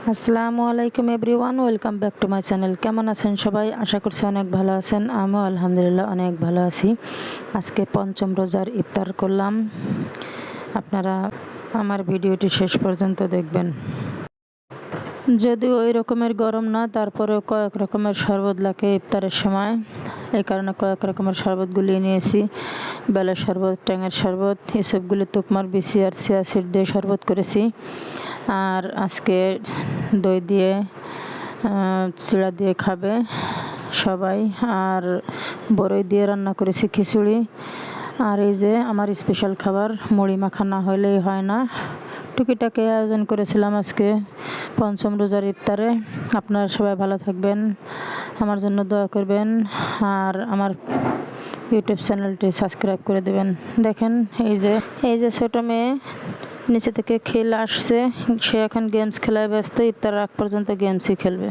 আসসালামু আলাইকুম everyone, welcome back to my channel. কেমন আছেন সবাই? আশা করছি অনেক ভালো আছেন। আমিও আলহামদুলিল্লাহ অনেক ভালো আছি। আজকে পঞ্চম রোজার ইফতার করলাম। আপনারা আমার ভিডিওটি শেষ পর্যন্ত দেখবেন। যদিও ওই রকমের গরম না, তারপরেও কয়েক রকমের শরবত লাগে ইফতারের সময়। এই কারণে কয়েক রকমের শরবত গুলিয়ে নিয়েছি। বেলের শরবত, ট্যাঙের শরবত, এসবগুলি তুকমার বিচি আর চিয়া সিড দিয়ে শরবত করেছি। আর আজকে দই দিয়ে চিড়া দিয়ে খাবে সবাই। আর বড়ই দিয়ে রান্না করেছি খিচুড়ি। আর এই যে আমার স্পেশাল খাবার, মুড়ি মাখা না হলেই হয় না। টুকিটাকি আয়োজন করেছিলাম আজকে পঞ্চম রোজার ইফতারে। আপনারা সবাই ভালো থাকবেন, আমার জন্য দোয়া করবেন, আর আমার ইউটিউব চ্যানেলটি সাবস্ক্রাইব করে দেবেন। দেখেন এই যে ছোটো মেয়ে নিচে থেকে খেলে আসছে, সে এখন গেমস খেলায় ব্যস্ত। ইফতার আগ পর্যন্ত গেমসই খেলবে।